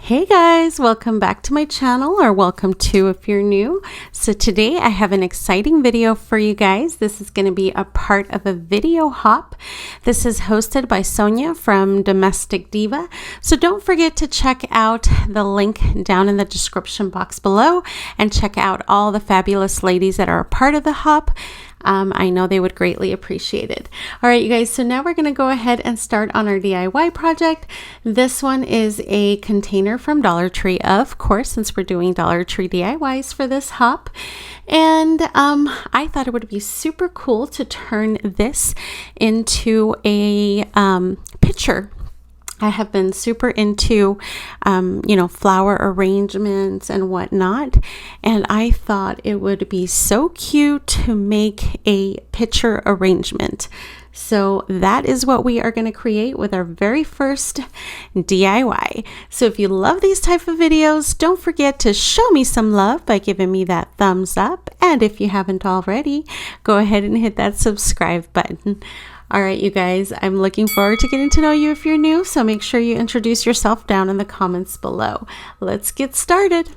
Hey guys, welcome back to my channel, or welcome to if you're new. So today I have an exciting video for you guys. This is going to be a part of a video hop. This is hosted by Sonja from Domestic Diva. So don't forget to check out the link down in the description box below and check out all the fabulous ladies that are a part of the hop. I know they would greatly appreciate it. All right, you guys, so now we're going to go ahead and start on our DIY project. This one is a container from Dollar Tree, of course, since we're doing Dollar Tree DIYs for this hop. And I thought it would be super cool to turn this into a picture. I have been super into, flower arrangements and whatnot. And I thought it would be so cute to make a picture arrangement. So that is what we are going to create with our very first DIY. So if you love these type of videos, don't forget to show me some love by giving me that thumbs up. And if you haven't already, go ahead and hit that subscribe button. All right, you guys, I'm looking forward to getting to know you if you're new, so make sure you introduce yourself down in the comments below. Let's get started.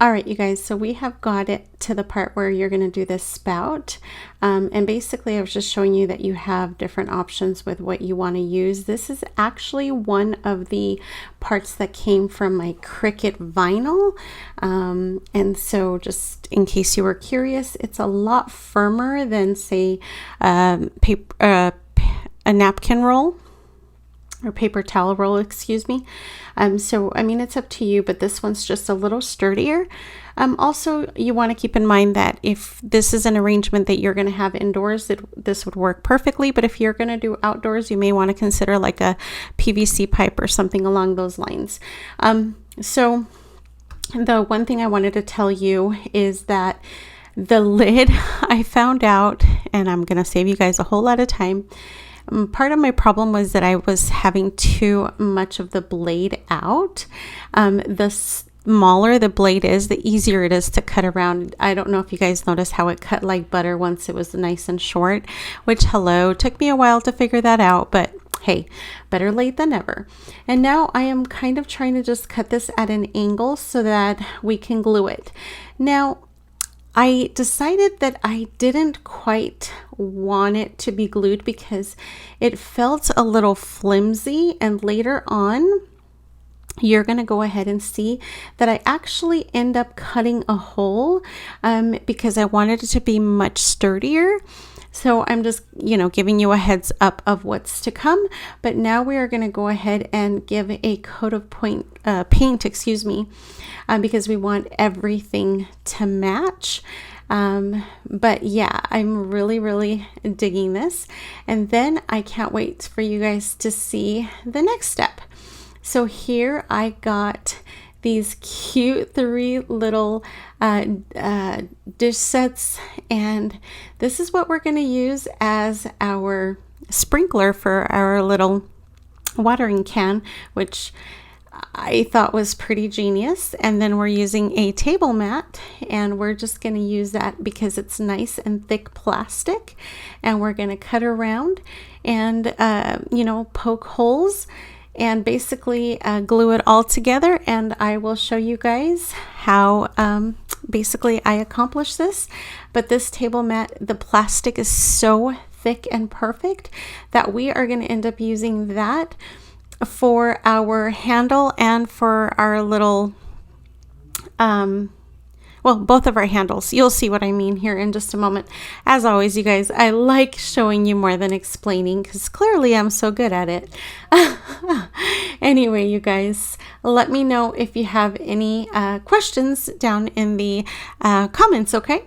All right, you guys, so we have got it to the part where you're going to do this spout. And basically, I was just showing you that you have different options with what you want to use. This is actually one of the parts that came from my Cricut vinyl. And so just in case you were curious, it's a lot firmer than, say, a napkin roll. or paper towel roll, excuse me. So, I mean, it's up to you, but this one's just a little sturdier. Also, you want to keep in mind that if this is an arrangement that you're going to have indoors, this would work perfectly. But if you're going to do outdoors, you may want to consider like a PVC pipe or something along those lines. So the one thing I wanted to tell you is that the lid, I found out, and I'm going to save you guys a whole lot of time. Part of my problem was that I was having too much of the blade out. The smaller the blade is, the easier it is to cut around. I don't know if you guys noticed how it cut like butter once it was nice and short, which, hello, took me a while to figure that out, but hey, better late than never. And now I am kind of trying to just cut this at an angle so that we can glue it. Now, I decided that I didn't quite want it to be glued because it felt a little flimsy, and later on you're going to go ahead and see that I actually end up cutting a hole because I wanted it to be much sturdier. So I'm just, giving you a heads up of what's to come. But now we are going to go ahead and give a coat of paint, because we want everything to match. But yeah, I'm really, really digging this. And then I can't wait for you guys to see the next step. So here I got these cute 3 little dish sets, and this is what we're going to use as our sprinkler for our little watering can, which I thought was pretty genius. And then we're using a table mat, and we're just going to use that because it's nice and thick plastic, and we're going to cut around and poke holes and basically glue it all together. And I will show you guys how basically I accomplish this. But this table mat, the plastic is so thick and perfect that we are going to end up using that for our handle and for our little both of our handles. You'll see what I mean here in just a moment. As always, you guys, I like showing you more than explaining because clearly I'm so good at it. Anyway, you guys, let me know if you have any questions down in the comments, okay?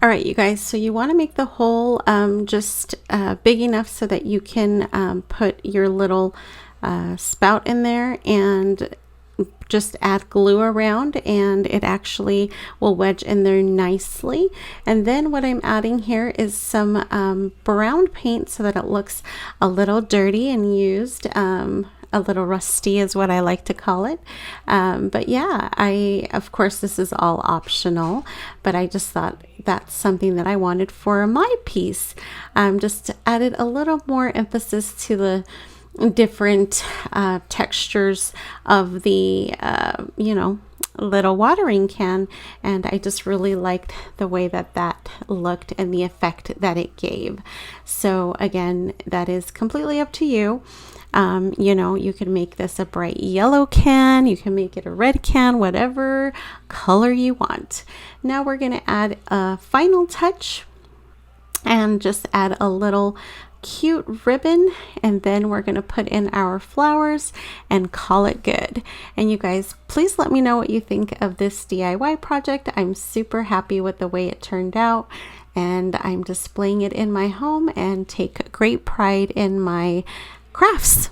All right, you guys, so you want to make the hole just big enough so that you can put your little spout in there and just add glue around, and it actually will wedge in there nicely. And then what I'm adding here is some brown paint so that it looks a little dirty and used. A little rusty is what I like to call it. But yeah, of course, this is all optional, but I just thought that's something that I wanted for my piece. Just added a little more emphasis to the different textures of the, little watering can, and I just really liked the way that looked and the effect that it gave. So again, that is completely up to you. You can make this a bright yellow can, you can make it a red can, whatever color you want. Now we're going to add a final touch and just add a little cute ribbon, and then we're going to put in our flowers and call it good. And you guys, please let me know what you think of this DIY project. I'm super happy with the way it turned out, and I'm displaying it in my home and take great pride in my crafts.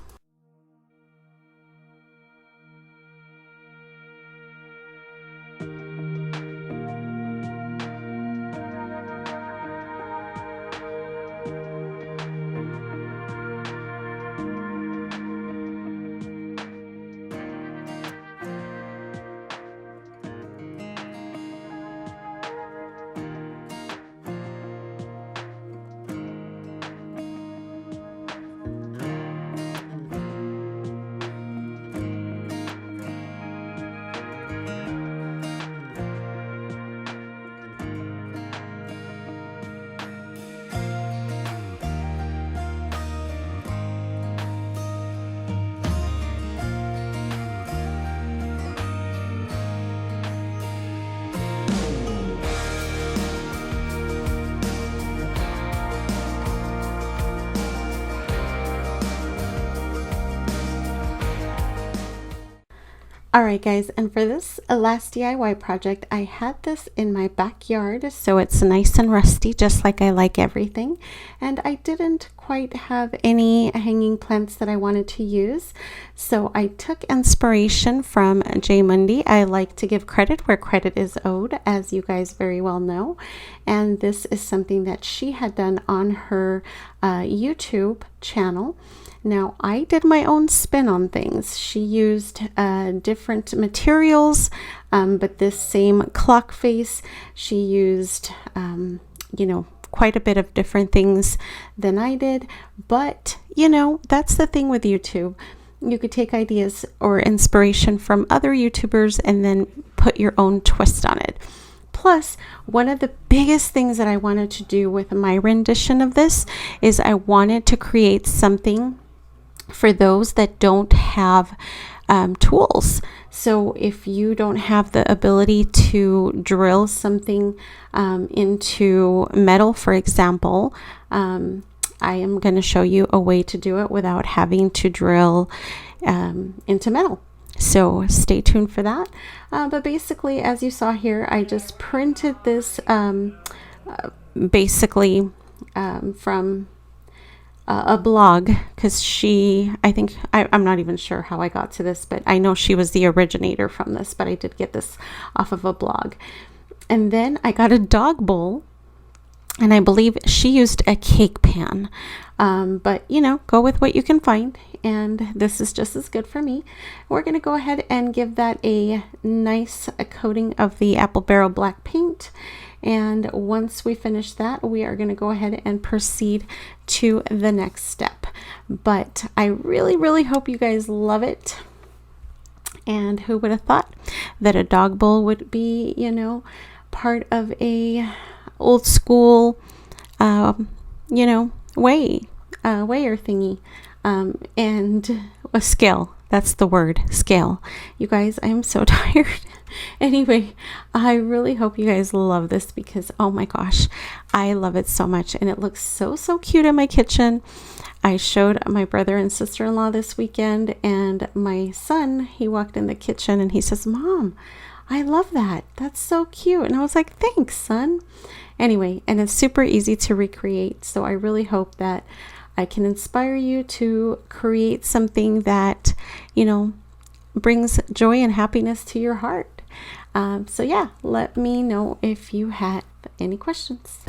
Alright guys, and for this last DIY project, I had this in my backyard, so it's nice and rusty, just like I like everything. And I didn't quite have any hanging plants that I wanted to use, so I took inspiration from J. Mundy. I like to give credit where credit is owed, as you guys very well know. And this is something that she had done on her YouTube channel. Now, I did my own spin on things. She used different materials, but this same clock face, she used, quite a bit of different things than I did. But, that's the thing with YouTube. You could take ideas or inspiration from other YouTubers and then put your own twist on it. Plus, one of the biggest things that I wanted to do with my rendition of this is I wanted to create something for those that don't have tools. So if you don't have the ability to drill something into metal, for example, I am going to show you a way to do it without having to drill into metal. So stay tuned for that. But basically, as you saw here, I just printed this basically from a blog, because I'm not even sure how I got to this, but I know she was the originator from this, but I did get this off of a blog. And then I got a dog bowl, and I believe she used a cake pan. But go with what you can find, and this is just as good for me. We're going to go ahead and give that a nice coating of the apple barrel black paint. And once we finish that, we are going to go ahead and proceed to the next step. But I really, really hope you guys love it. And who would have thought that a dog bowl would be, part of a old school, wayer thingy, and a scale. That's the word, scale. You guys, I am so tired. Anyway, I really hope you guys love this, because oh my gosh, I love it so much, and it looks so cute in my kitchen. I showed my brother and sister-in-law this weekend, and my son, he walked in the kitchen and he says, "Mom, I love that. That's so cute. And I was like, thanks, son. Anyway, and it's super easy to recreate. So I really hope that I can inspire you to create something that, you know, brings joy and happiness to your heart. So yeah, let me know if you have any questions.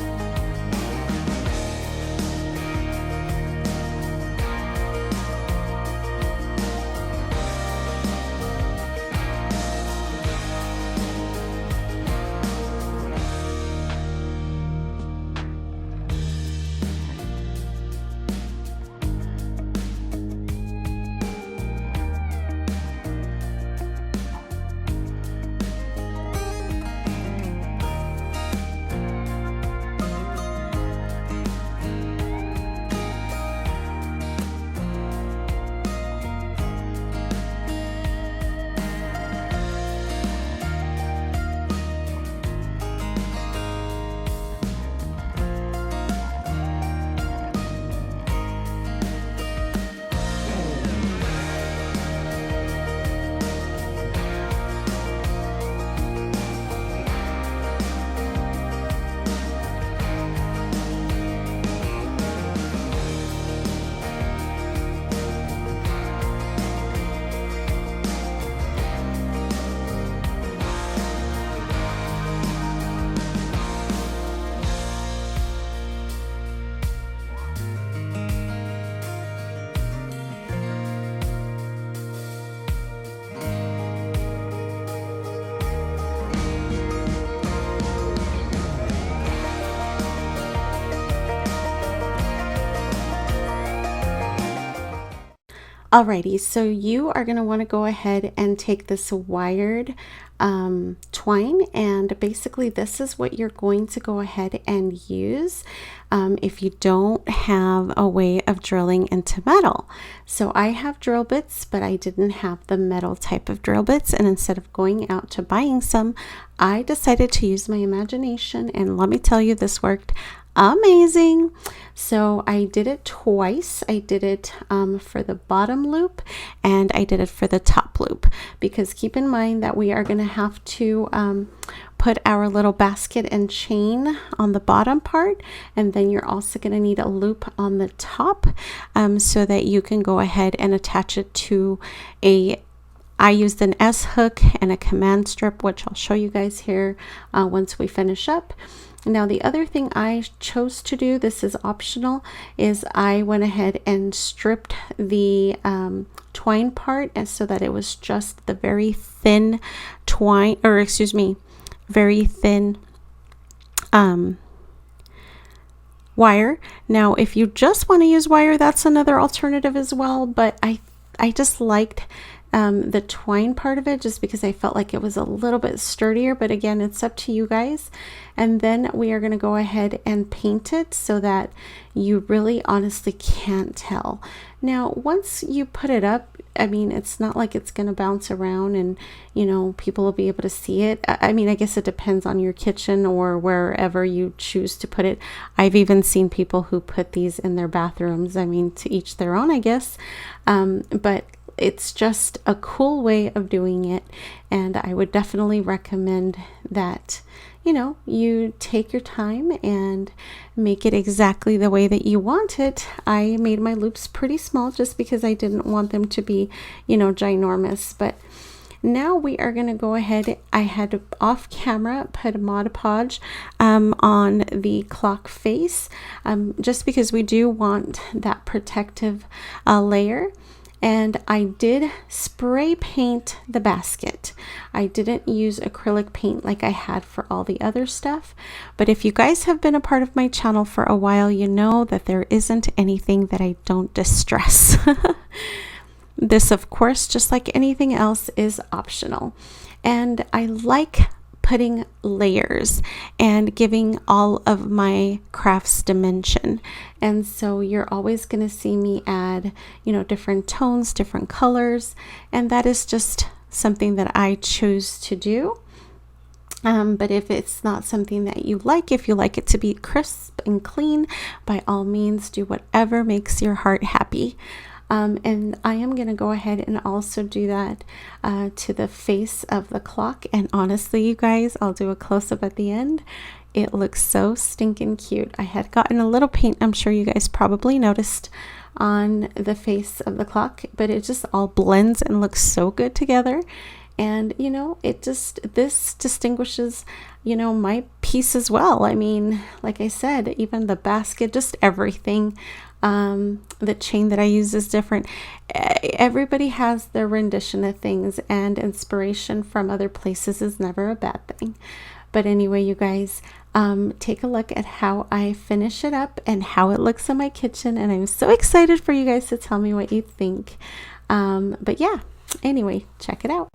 Alrighty, so you are going to want to go ahead and take this wired twine, and basically this is what you're going to go ahead and use if you don't have a way of drilling into metal. So I have drill bits, but I didn't have the metal type of drill bits, and instead of going out to buying some, I decided to use my imagination, and let me tell you, this worked amazing. So I did it twice. I did it for the bottom loop, and I did it for the top loop, because keep in mind that we are going to have to put our little basket and chain on the bottom part, and then you're also going to need a loop on the top so that you can go ahead and attach it to I used an S hook and a command strip, which I'll show you guys here once we finish up. Now, the other thing I chose to do, this is optional, is I went ahead and stripped the twine part, and so that it was just the very thin twine, or excuse me, very thin wire. Now, if you just want to use wire, that's another alternative as well, but I just liked the twine part of it, just because I felt like it was a little bit sturdier, but again, it's up to you guys. And then we are going to go ahead and paint it so that you really honestly can't tell. Now, once you put it up, I mean, it's not like it's going to bounce around and, you know, people will be able to see it. I mean, I guess it depends on your kitchen or wherever you choose to put it. I've even seen people who put these in their bathrooms. I mean, to each their own, I guess. But it's just a cool way of doing it, and I would definitely recommend that, you know, you take your time and make it exactly the way that you want it. I made my loops pretty small just because I didn't want them to be, you know, ginormous. But now we are going to go ahead. I had off camera put a Mod Podge on the clock face just because we do want that protective layer. And I did spray paint the basket. I didn't use acrylic paint like I had for all the other stuff. But if you guys have been a part of my channel for a while, you know that there isn't anything that I don't distress. This, of course, just like anything else, is optional. And I like putting layers and giving all of my crafts dimension, and so you're always going to see me add, you know, different tones, different colors, and that is just something that I choose to do. But if it's not something that you like, if you like it to be crisp and clean, by all means do whatever makes your heart happy. And I am going to go ahead and also do that to the face of the clock. And honestly, you guys, I'll do a close-up at the end. It looks so stinking cute. I had gotten a little paint, I'm sure you guys probably noticed, on the face of the clock, but it just all blends and looks so good together. And you know, this distinguishes, you know, my piece as well. I mean, like I said, even the basket, just everything. The chain that I use is different. Everybody has their rendition of things, and inspiration from other places is never a bad thing. But anyway, you guys, take a look at how I finish it up and how it looks in my kitchen, and I'm so excited for you guys to tell me what you think. But yeah, anyway, check it out.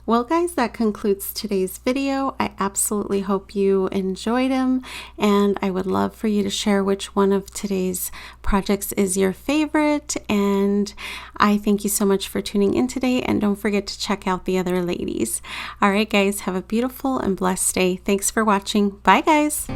Well guys, that concludes today's video. I absolutely hope you enjoyed them, and I would love for you to share which one of today's projects is your favorite. And I thank you so much for tuning in today, and don't forget to check out the other ladies. All right guys, have a beautiful and blessed day. Thanks for watching. Bye guys.